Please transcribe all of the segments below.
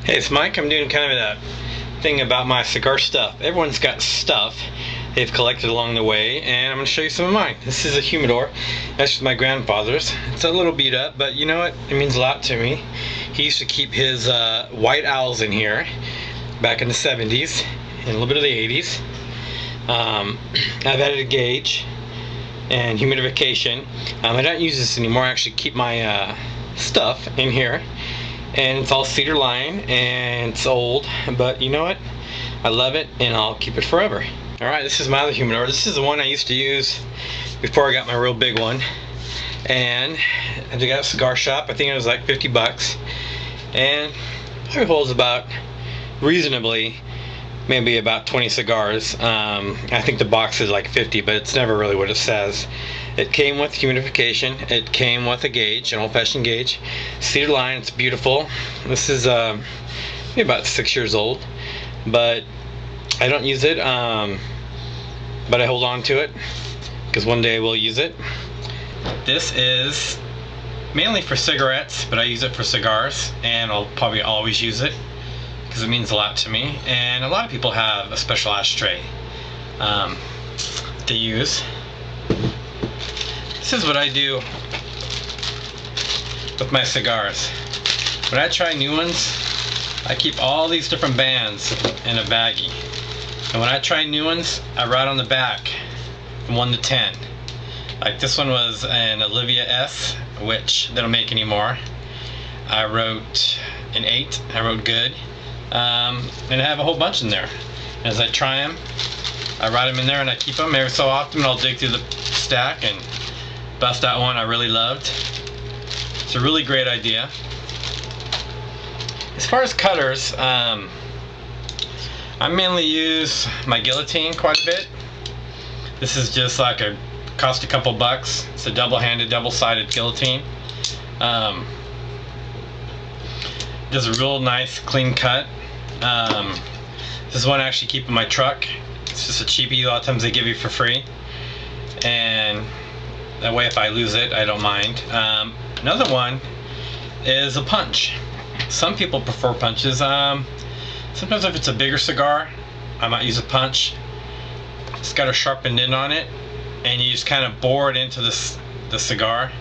Hey, it's Mike. I'm doing kind of a thing about my cigar stuff. Everyone's got stuff they've collected along the way, and I'm going to show you some of mine. This is a humidor. That's just my grandfather's. It's a little beat up, but you know what? It means a lot to me. He used to keep his white owls in here back in the 70s and a little bit of the 80s. I've added a gauge and humidification. I don't use this anymore. I actually keep my stuff in here. And it's all cedar line and it's old, but you know what? I love it and I'll keep it forever. Alright, this is my other humidor. This is the one I used to use before I got my real big one. And I got a cigar shop. I think it was like 50 bucks. And it holds about, reasonably, maybe about 20 cigars. I think the box is like 50, but it's never really what it says. It came with humidification. It came with a gauge, an old-fashioned gauge. Cedar line, it's beautiful. This is maybe about 6 years old, but I don't use it, but I hold on to it because one day we'll use it. This is mainly for cigarettes, but I use it for cigars, and I'll probably always use it because it means a lot to me. And a lot of people have a special ashtray to use. This is what I do with my cigars. When I try new ones, I keep all these different bands in a baggie. And when I try new ones, I write on the back from 1 to 10. Like this one was an Olivia S, which they don't make anymore. I wrote an 8, I wrote good. And I have a whole bunch in there. As I try them, I write them in there and I keep them. Every so often I'll dig through the stack and bust out one I really loved. It's a really great idea. As far as cutters, I mainly use my guillotine quite a bit. This is just like cost a couple bucks. It's a double-handed, double-sided guillotine. Does a real nice clean cut. This is one I actually keep in my truck. It's just a cheapie. A lot of times they give you for free, and that way if I lose it, I don't mind. Another one is a punch. Some people prefer punches. Sometimes if it's a bigger cigar, I might use a punch. It's got a sharpened end on it, and you just kind of bore it into the cigar,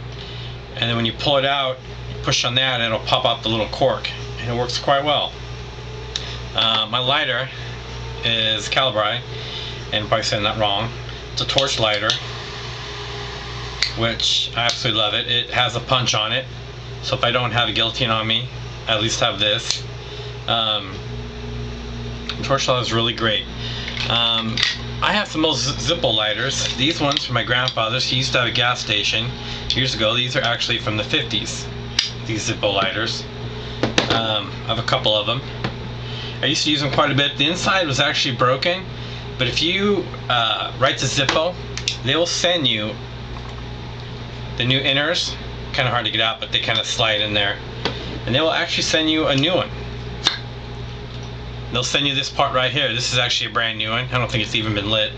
and then when you pull it out, you push on that and it'll pop out the little cork, and it works quite well. My lighter is Calibri, and I'm probably saying that wrong. It's a torch lighter, which I absolutely love it. It has a punch on it, so if I don't have a guillotine on me, I at least have this. Torch lighter is really great. I have some old Zippo lighters. These ones from my grandfather's. He used to have a gas station years ago. These are actually from the 50s, these Zippo lighters. I have a couple of them. I used to use them quite a bit. The inside was actually broken, but if you write to Zippo, they will send you the new inners. Kind of hard to get out, but they kind of slide in there, and they will actually send you a new one. They'll send you this part right here. This is actually a brand new one. I don't think it's even been lit,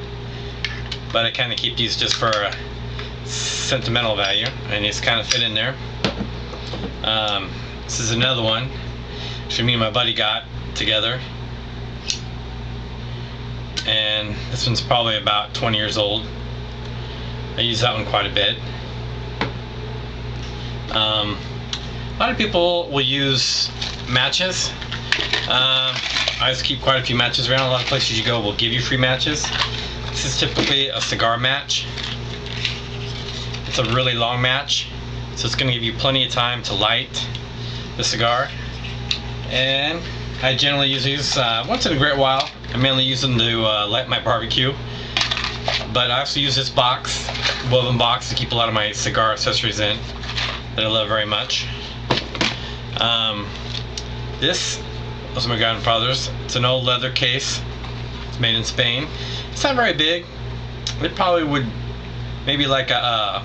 but I kind of keep these just for a sentimental value, and it's kind of fit in there. This is another one which me and my buddy got together, and this one's probably about 20 years old. I use that one quite a bit. A lot of people will use matches. I just keep quite a few matches around. A lot of places you go will give you free matches. This is typically a cigar match. It's a really long match, so it's going to give you plenty of time to light the cigar. And I generally use these once in a great while. I mainly use them to light my barbecue. But I also use this box, woven box, to keep a lot of my cigar accessories in that I love very much. This was my grandfather's. It's an old leather case. It's made in Spain. It's not very big. It probably would maybe like a I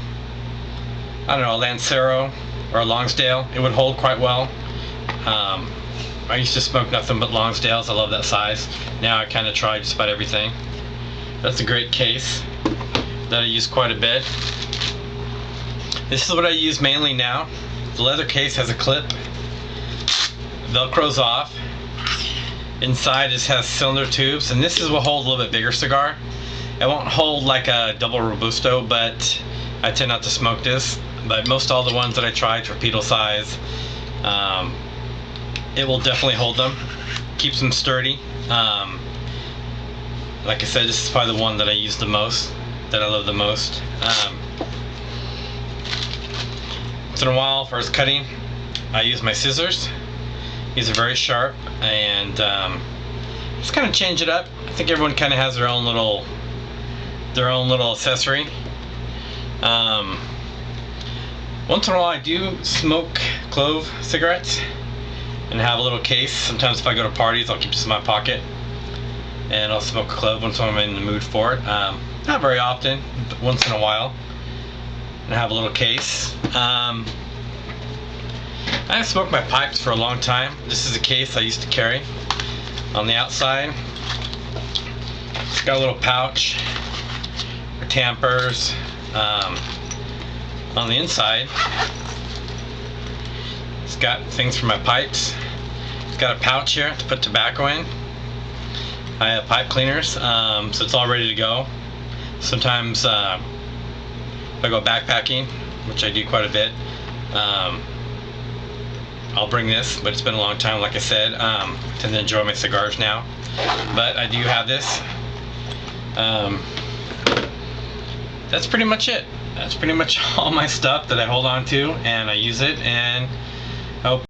don't know, a Lancero or a Longsdale. It would hold quite well. I used to smoke nothing but Longsdales. I love that size. Now I kind of try just about everything. That's a great case that I use quite a bit. This is what I use mainly now. The leather case has a clip, velcros off, Inside just has cylinder tubes, and this will hold a little bit bigger cigar. It won't hold like a double Robusto, but I tend not to smoke this. But most all the ones that I tried, torpedo size, it will definitely hold them. Keeps them sturdy. Like I said, this is probably the one that I use the most, that I love the most. Once in a while, for cutting, I use my scissors. These are very sharp, and just kind of change it up. I think everyone kind of has their own little accessory. Once in a while, I do smoke clove cigarettes and have a little case. Sometimes if I go to parties, I'll keep this in my pocket, and I'll smoke a clove once I'm in the mood for it. Not very often, but once in a while. And I have a little case. I have smoked my pipes for a long time. This is a case I used to carry. On the outside, it's got a little pouch for tampers. On the inside, it's got things for my pipes. It's got a pouch here to put tobacco in. I have pipe cleaners, so it's all ready to go. Sometimes if I go backpacking, which I do quite a bit, I'll bring this, but it's been a long time, like I said. I tend to enjoy my cigars now, but I do have this. That's pretty much it. That's pretty much all my stuff that I hold on to, and I use it, and I hope